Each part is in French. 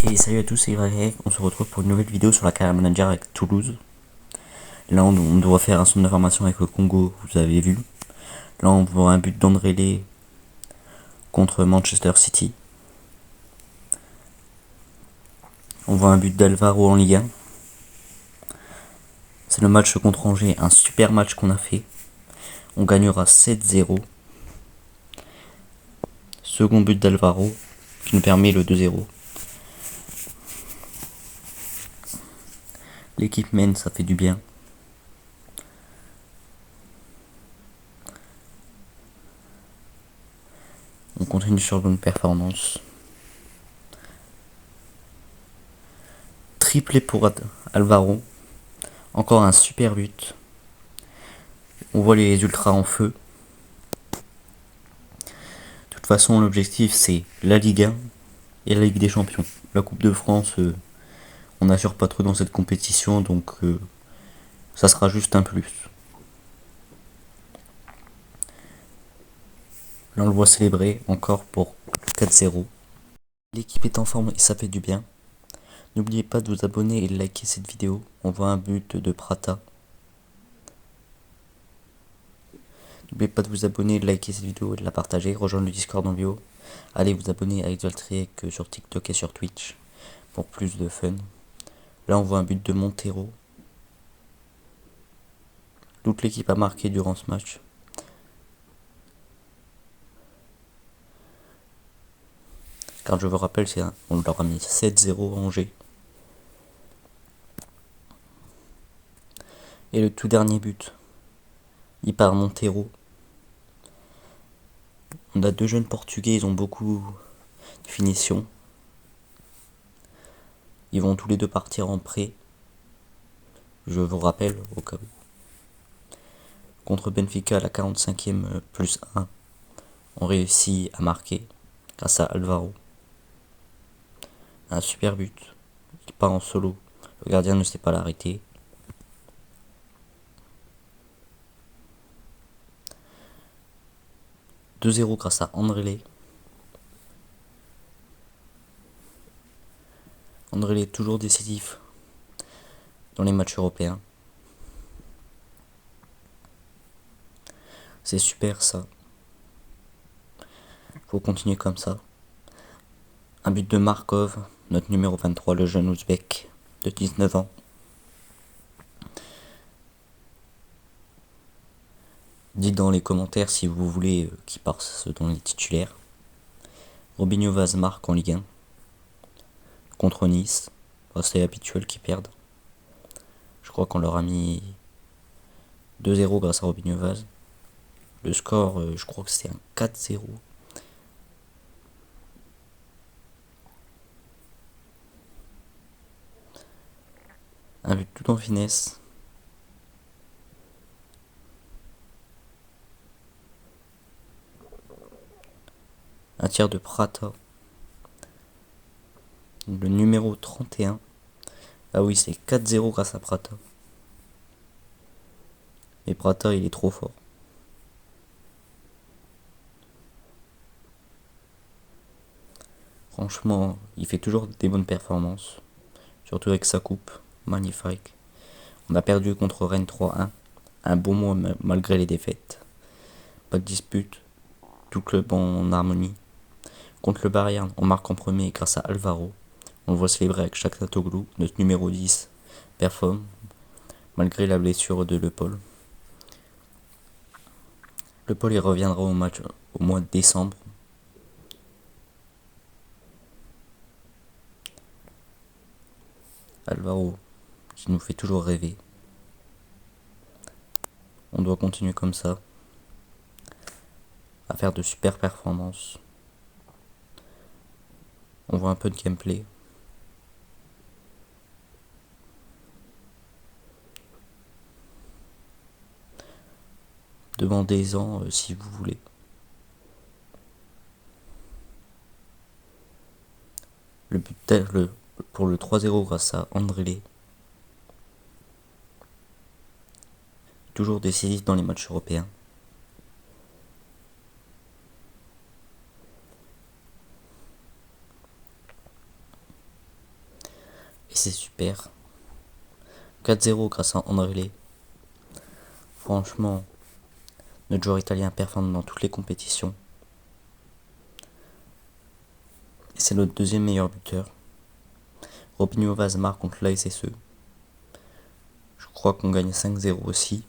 Et salut à tous, c'est Greg. On se retrouve pour une nouvelle vidéo sur la carrière manager avec Toulouse. Là, on doit faire un centre d'information avec le Congo, vous avez vu. Là, on voit un but d'André contre Manchester City. On voit un but d'Alvaro en Ligue 1. C'est le match contre Angers, un super match qu'on a fait. On gagnera 7-0. Second but d'Alvaro qui nous permet le 2-0. L'équipe mène, ça fait du bien. On continue sur bonne performance. Triplé pour Alvaro. Encore un super but. On voit les ultras en feu. De toute façon, l'objectif c'est la Ligue 1 et la Ligue des Champions. La Coupe de France, on n'assure pas trop dans cette compétition, donc ça sera juste un plus. Là, on le voit célébrer encore pour 4-0. L'équipe est en forme et ça fait du bien. N'oubliez pas de vous abonner et de liker cette vidéo. On voit un but de Prata. N'oubliez pas de vous abonner, de liker cette vidéo et de la partager. Rejoindre le Discord en bio. Allez vous abonner à Exaltriek sur TikTok et sur Twitch pour plus de fun. Là, on voit un but de Montero. Toute l'équipe a marqué durant ce match. Car je vous rappelle, on leur a mis 7-0 à Angers. Et le tout dernier but, il part Montero. On a deux jeunes portugais, ils ont beaucoup de finition. Ils vont tous les deux partir en prêt. Je vous rappelle, au cas où. Contre Benfica à la 45e plus 1, on réussit à marquer grâce à Alvaro. Un super but. Il part en solo. Le gardien ne sait pas l'arrêter. « 2-0 grâce à André. André est toujours décisif dans les matchs européens. C'est super ça. Faut continuer comme ça. Un but de Markov, notre numéro 23, le jeune ouzbek de 19 ans. Dites dans les commentaires si vous voulez qu'il passe dans les titulaires. Robinho Vaz marque en Ligue 1 contre Nice. C'est habituel qu'ils perdent. Je crois qu'on leur a mis 2-0 grâce à Robinho Vaz. Le score, je crois que c'est un 4-0. Un but tout en finesse. Un tir de Prata. Le numéro 31. Ah oui, c'est 4-0 grâce à Prata. Et Prata, il est trop fort. Franchement, il fait toujours des bonnes performances. Surtout avec sa coupe. Magnifique. On a perdu contre Rennes 3-1. Un bon mois malgré les défaites. Pas de dispute. Tout club en harmonie. Contre le Bayern, on marque en premier grâce à Alvaro. On le voit célébrer avec Shakhtar-Toglou, notre numéro 10 performe malgré la blessure de Le Paul. Le Paul il reviendra au match au mois de décembre. Alvaro qui nous fait toujours rêver. On doit continuer comme ça à faire de super performances. On voit un peu de gameplay. Demandez-en si vous voulez. Le but pour le 3-0 grâce à André. Toujours décisif dans les matchs européens. c'est super. 4-0 grâce à André. Franchement, notre joueur italien performe dans toutes les compétitions. Et c'est notre deuxième meilleur buteur. Robinho Vaz marque contre l'ASSE. Je crois qu'on gagne 5-0 aussi.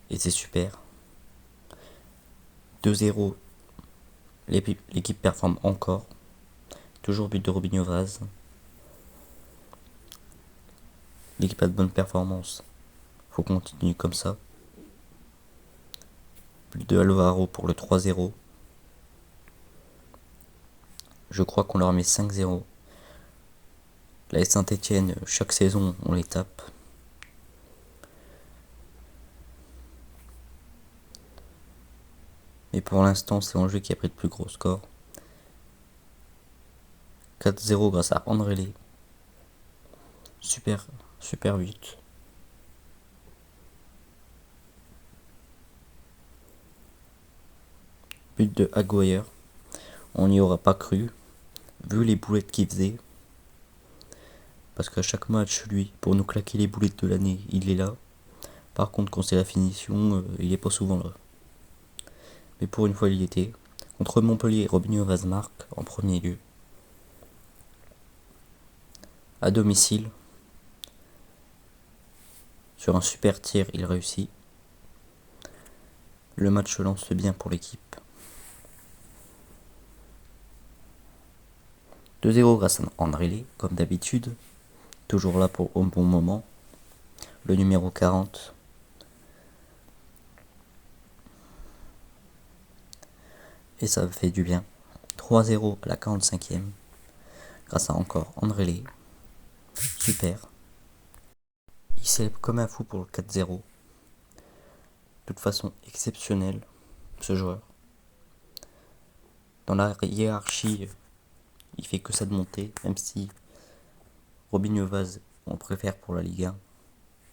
Et c'est super. 2-0. L'équipe performe encore. Toujours but de Robinho Vaz. L'équipe a de bonnes performances. Faut continuer comme ça. But de Alvaro pour le 3-0. Je crois qu'on leur met 5-0. La Saint-Etienne, chaque saison, on les tape. Mais pour l'instant, c'est Angers qui a pris le plus gros score. 4-0 grâce à André. Super but. But de Aguirre. On n'y aura pas cru, vu les boulettes qu'il faisait. Parce qu'à chaque match, lui, pour nous claquer les boulettes de l'année, il est là. Par contre, quand c'est la finition, il est pas souvent là. Mais pour une fois, il y était. Contre Montpellier, Robinho Vaz marque en premier lieu. À domicile. Sur un super tir, il réussit. Le match se lance bien pour l'équipe. 2-0 grâce à André, comme d'habitude. Toujours là pour au bon moment. Le numéro 40. Et ça fait du bien. 3-0 à la 45e. Grâce à encore André. Super. Il célèbre comme un fou pour le 4-0. De toute façon exceptionnelle, ce joueur. Dans la hiérarchie, il fait que ça de monter, même si Robinho Vaz, on préfère pour la Ligue 1,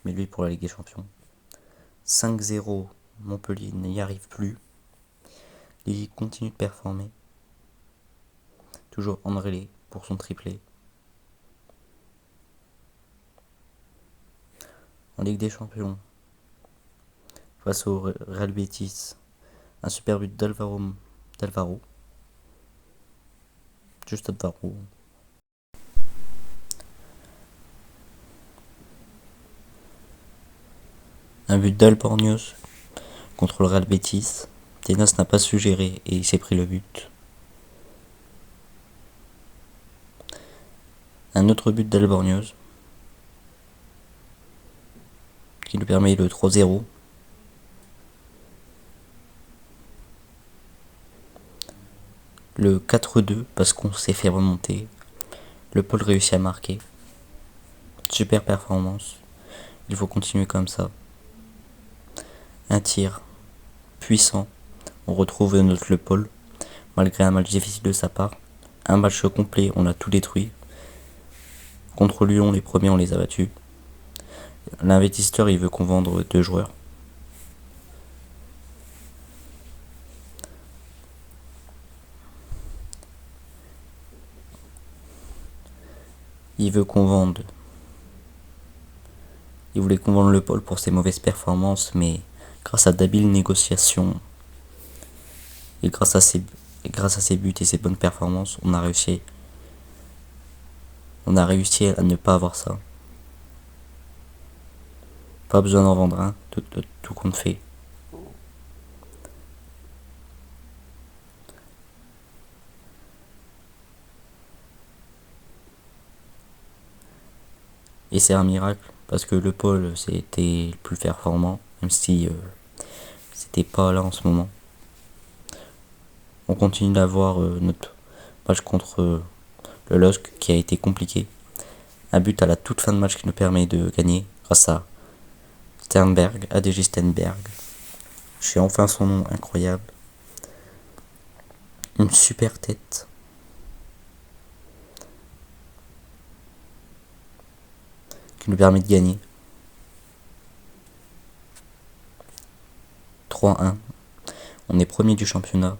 mais lui pour la Ligue des Champions. 5-0, Montpellier n'y arrive plus. L'équipe continue de performer. Toujours André pour son triplé. En Ligue des Champions, face au Real Betis, un super but d'Alvaro. Juste Alvaro. Un but d'Albornoz contre le Real Betis. Tenas n'a pas su gérer et il s'est pris le but. Un autre but d'Albornoz qui lui permet le 3-0. Le 4-2 parce qu'on s'est fait remonter. Le Paul réussit à marquer. Super performance. Il faut continuer comme ça. Un tir puissant. On retrouve notre Le Paul. Malgré un match difficile de sa part. Un match complet, on a tout détruit. Contre Lyon, les premiers, on les a battus. L'investisseur, il veut qu'on vende 2 joueurs. Il veut qu'on vende. Il voulait qu'on vende Le Paul pour ses mauvaises performances, mais grâce à d'habiles négociations et grâce à ses buts et ses bonnes performances, on a réussi à ne pas avoir ça. Pas besoin d'en vendre un, tout compte fait. Et c'est un miracle, parce que Le Paul, c'était le plus performant, même si c'était pas là en ce moment. On continue d'avoir notre match contre le LOSC qui a été compliqué. Un but à la toute fin de match qui nous permet de gagner grâce à Sternberg, ADG Sternberg. J'ai enfin son nom incroyable. Une super tête. Qui nous permet de gagner. 3-1. On est premier du championnat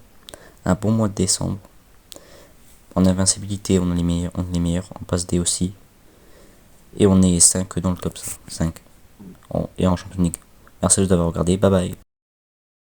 Un bon mois de décembre. En invincibilité, on est les meilleurs. En passe D aussi. Et on est 5 dans le top 5. Et en Champions League. Merci d'avoir regardé. Bye bye.